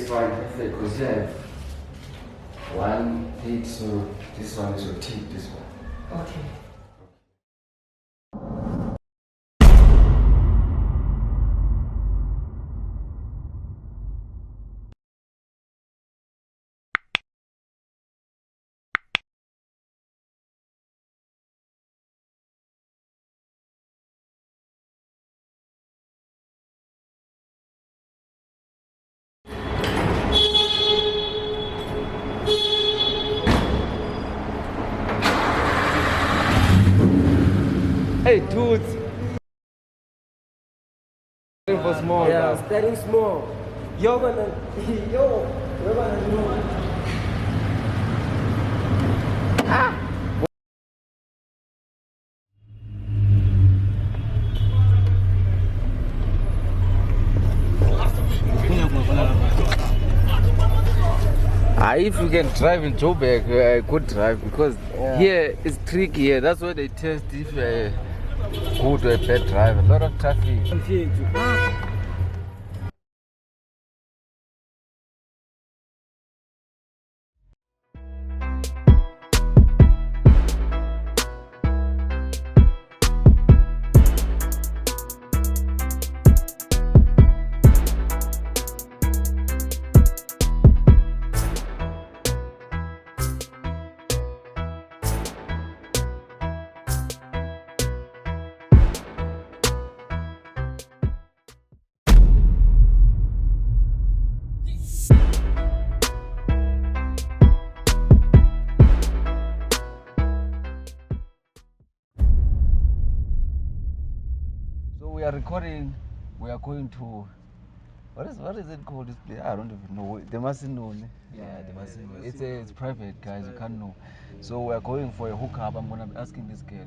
is fine, perfect, because you have one hit, so this one is your tip, this one. Okay. Hey, dudes! For small, yeah, starting small. You're gonna know. If you can drive in Joburg, I could drive because here it's tricky here. That's why they test if you're good or a bad driver. A lot of traffic. So we are recording. We are going to what is it called? This place? I don't even know. They mustn't know. Yeah, they mustn't know. It's private, guys. You can't know. So we are going for a hookup. I'm gonna be asking this girl,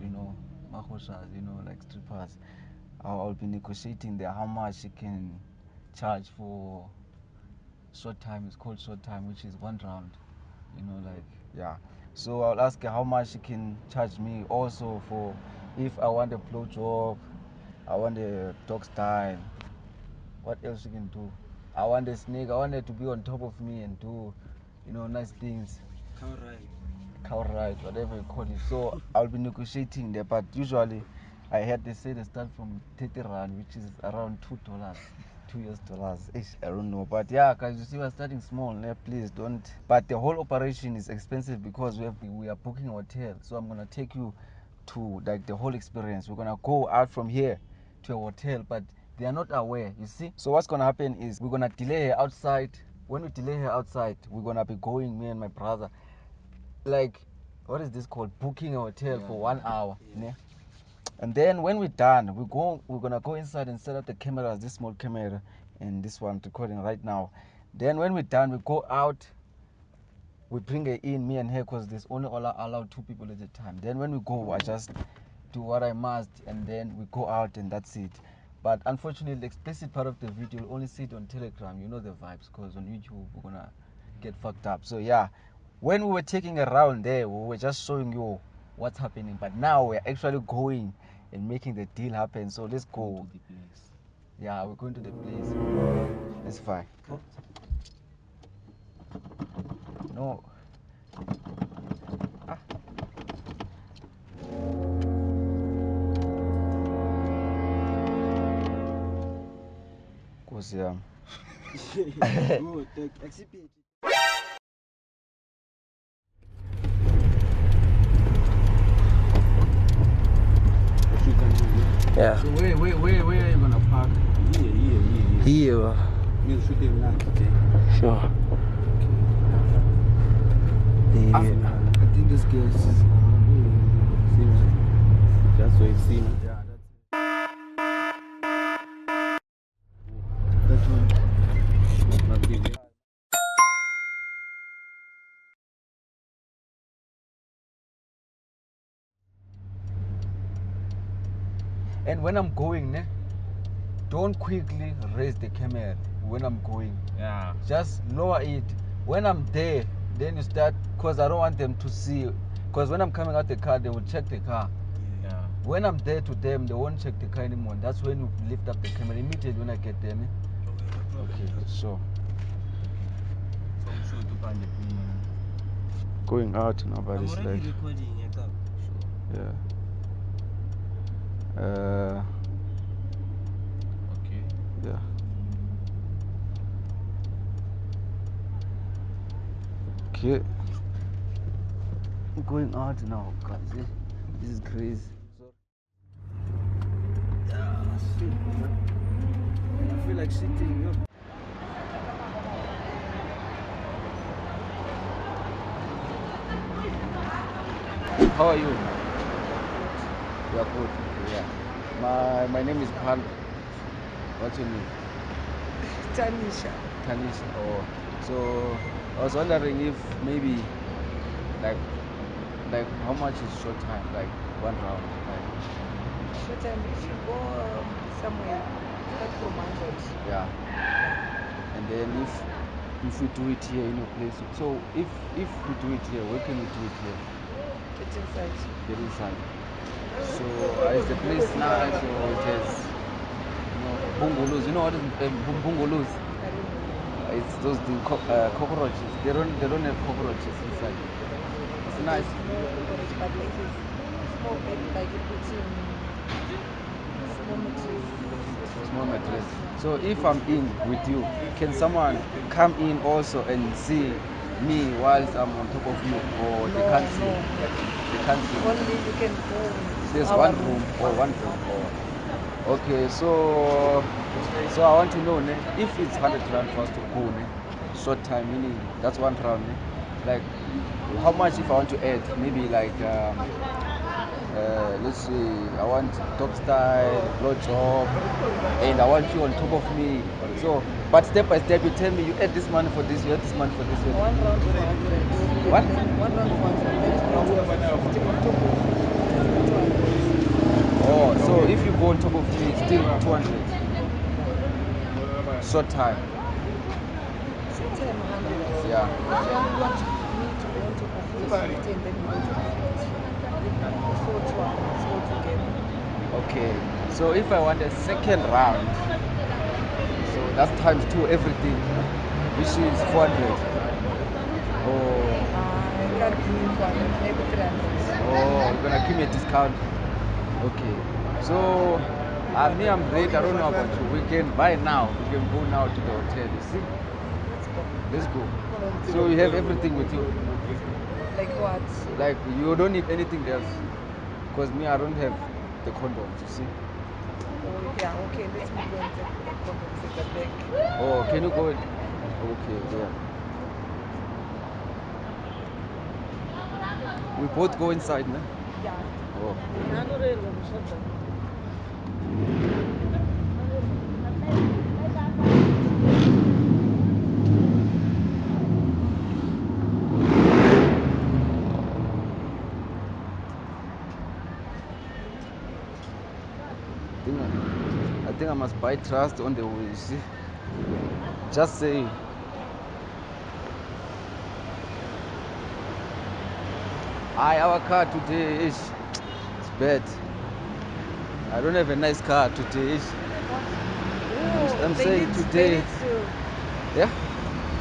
mahoshas, like strippers. I'll be negotiating there how much she can charge for short time. It's called short time, which is 1 round. Yeah. So I'll ask her how much she can charge me. Also for if I want a blow job, I want a dog style. What else you can do? I want a snake. I want her to be on top of me and do, nice things. Cow ride, whatever you call it. So I'll be negotiating there. But usually, I heard they say they start from 30 rand, which is around $2, $2. I don't know. But yeah, guys, you see, we're starting small. Please don't. But the whole operation is expensive because we are booking a hotel. So I'm gonna take you to like the whole experience. We're gonna go out from here to a hotel, but they are not aware, you see. So what's gonna happen is we're gonna delay her outside. When we delay her outside, we're gonna be going, me and my brother, like, what is this called, booking a hotel for 1 hour. Yeah. And then when we're done, we're gonna go inside and set up the cameras, this small camera and this one recording right now. Then when we're done, we go out, we bring her in, me and her, because there's only allowed 2 people at a time. Then when we go, I just do what I must, and then we go out, and that's it. But unfortunately, the explicit part of the video will only see it on Telegram. You know the vibes, because on YouTube we're gonna get fucked up. So yeah, when we were taking a round there, we were just showing you what's happening. But now we're actually going and making the deal happen. So let's go. To the place. Yeah, we're going to the place. It's fine. No. Yeah. Yeah. So where are you gonna park? Here. We'll shoot him now. Okay. Sure. Okay. I think this girl is that's what it seems. Yeah. And when I'm going, don't quickly raise the camera when I'm going. Yeah. Just lower it. When I'm there, then you start, because I don't want them to see. Because when I'm coming out the car, they will check the car. Yeah. When I'm there to them, they won't check the car anymore. That's when you lift up the camera immediately when I get there. Okay, sure. Going out now, but it's like recording. yeah. Okay. Yeah. Okay. I'm going out now, guys. This is crazy. Yeah, shit, man. I feel like shitting, yo. How are you? You are good. Yeah. My name is Phanda. What's your name? Tanisha. Tanisha. Oh, so I was wondering if maybe like how much is short time? Like one round? Like Short time, if you go somewhere, start from 100. yeah. And then if we do it here in your place, so if we do it here, where can we do it here? Get inside. Get inside. So is the place nice or it has bungalows? You know what is bungalows? I don't know. It's those cockroaches. They don't have cockroaches inside. It's nice. No cockroach, but like it's small bed, like you put in small mattress. Small mattress. So if I'm in with you, can someone come in also and see me whilst I'm on top of you, or they can't see? No. They can't see. Only you can go. There's our one room or one room. Oh. Okay, so I want to know if it's 100 rand for us to go, short time, meaning that's one round. Like, how much if I want to add? Maybe like, let's see, I want dog style, blow job, and I want you on top of me. So, but step by step, you tell me you add this money for this, you add this money for this. You One round for 100. What? One round for 100. Then if you want to go 50 on top of 200. Oh, so if you go on top of me, it's still 200. Short time. Short time 100. Yeah. If you only want me to go on top of you, 50, and then you go on top of 50. So 200 altogether. Okay. So if I want a second round, so that's times 2 everything, which is 400. Oh. I can't give you 400, maybe 300. Oh, you're gonna give me a discount. Okay. So me, I'm ready. I don't know about you. We can buy now. We can go now to the hotel. You see? Let's go. Let's go. So you have everything with you. Like what? Like you don't need anything else, because me, I don't have the condoms. You see? Oh yeah, okay. Let me go and take the condoms in the bag. Oh, can you go? Okay, yeah. We both go inside, man. Yeah. Oh. I think I must buy trust on the way, you see? Just say. Our car today is it's bad. I don't have a nice car today. I'm saying today. Yeah?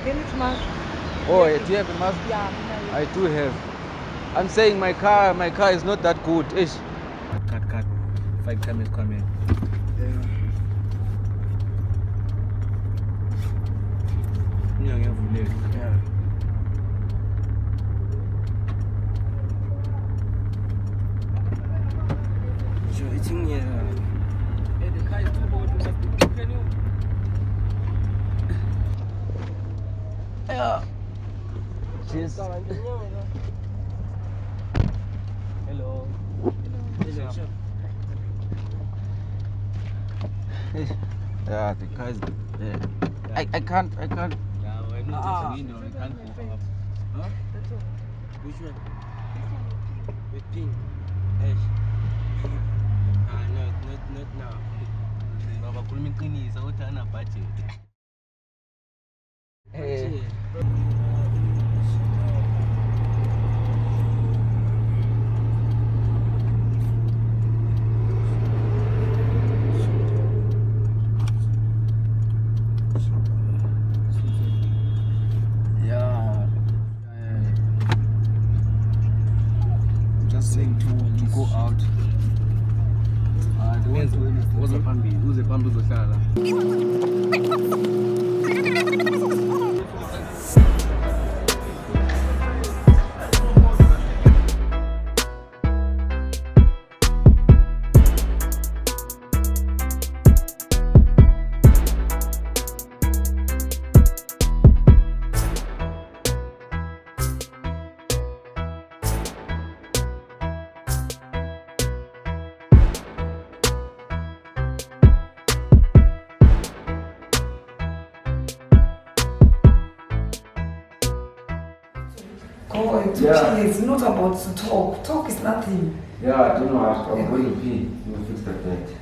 Then it's mask. Oh, yeah, do you have a mask? Yeah. I do have. I'm saying my car is not that good. Ish. Cut. Fight cameras come in. Yeah. Yeah. So it's in here. Hey, the car is too hot. Can you? Yeah. Cheers. Hello. Yeah, the car is there. I can't. Yeah, we're not taking we can't go up. Huh? Which one? With pink. No, not now. Baba khuluma iqiniso ukuthi ana budget. Hey. Yeah. Uze phambili uzohlala. Yeah. It's not about to talk. Talk is nothing. Yeah, I don't know. I'm going to pee. You fix the bed.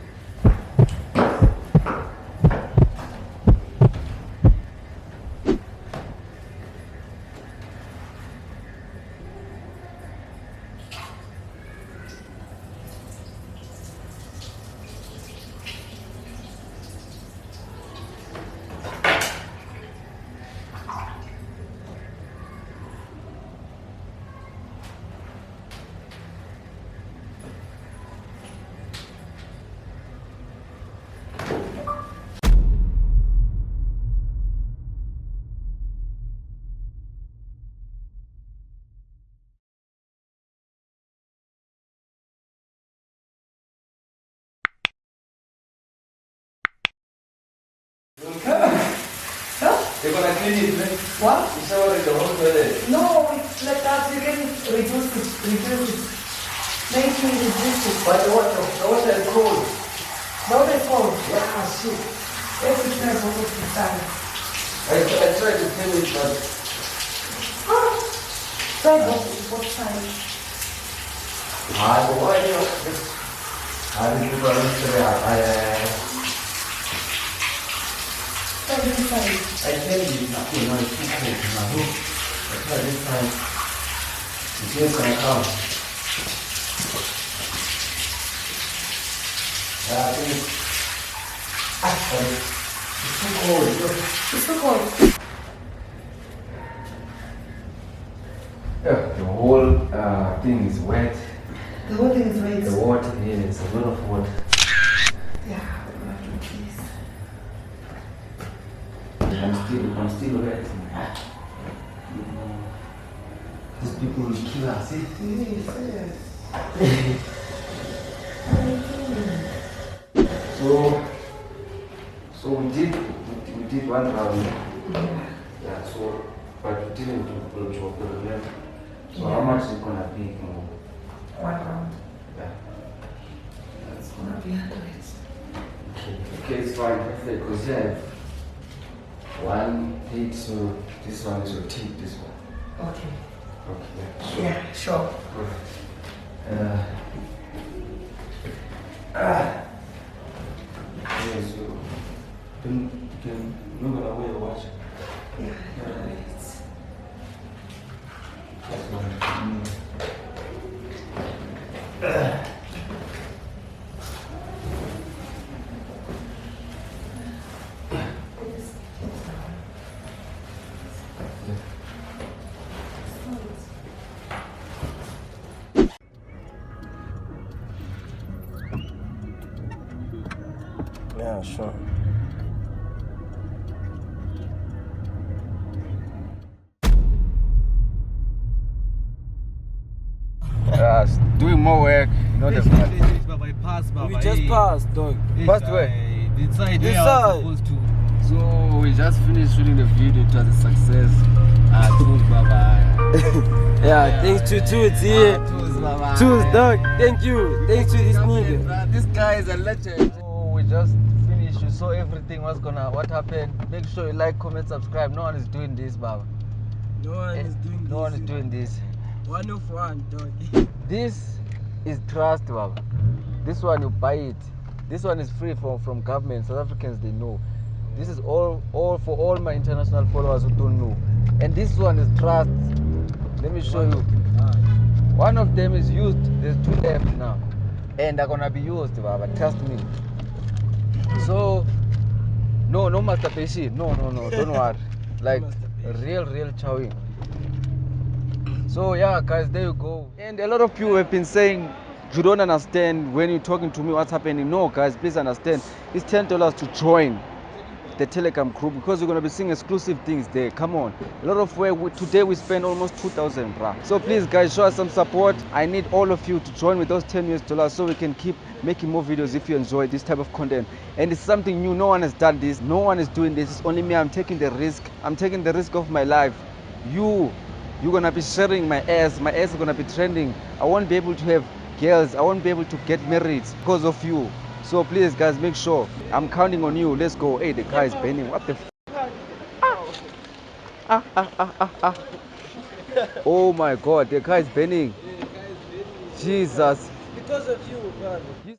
They're gonna clean it, man. What? You shower in the whole toilet. No, it's like that. You can reduce it. Make me reduce it. But the water is cold. No, they fall. Yeah, shit. Every time I go to the side. I tried to tell it, but Try both sides. why do you I didn't do it. Try this side. I tell you, nothing, no, it's too cold. No, I tried this time. It's just gonna come. I think it's too cold. It's too cold. Yeah, the whole thing is wet. The whole thing is wet. The water here is a lot of water. Yeah, we're gonna do this. I'm still wet. These people will kill us. Yes. So we did one round. Yeah. So but we didn't do the job. So how much is it gonna be? 1 round. Yeah. It's gonna be 100. Okay, it's fine. Because yeah, one hit, so this one is your take this one. Okay. Okay, sure. Yeah, sure. Yeah, so you're gonna wear a watch. Yeah. That's one. Yeah, sure. Doing more work, you know. We just passed, dog. Passed where? This side. This where I side. was supposed to. So we just finished shooting the video. It was a success. Tools, bye-bye. Yeah, thanks to Toots here. Tools, bye-bye. Toots, dog. Thank you. Thanks to this nigga. This guy is a legend. So we just finished. You saw everything. What happened? Make sure you like, comment, subscribe. No one is doing this, Baba. No one is doing this. No one is doing this. 1 of 1, dog. This is trust, Baba. This one you buy it. This one is free from government. South Africans, they know. This is all for all my international followers who don't know. And this one is trust. Let me show you. One of them is used. There's 2 left now, and they're gonna be used, Baba. Trust me. So, no masturbation. No. Don't worry. Like real chowing. So yeah, guys, there you go. And a lot of people have been saying, You don't understand when you're talking to me what's happening. No, guys, please understand. It's $10 to join the Telegram group because we're going to be seeing exclusive things there. Come on. A lot of work. Today we spend almost 2,000, bruh. So please, guys, show us some support. I need all of you to join with those $10 so we can keep making more videos if you enjoy this type of content. And it's something new. No one has done this. No one is doing this. It's only me. I'm taking the risk. I'm taking the risk of my life. You're going to be sharing my ass. My ass is going to be trending. I won't be able to have girls. I won't be able to get married because of you. So please, guys, make sure. I'm counting on you. Let's go. Hey, the car is bending. What the Oh my God, the car is bending. Jesus. Because of you, brother.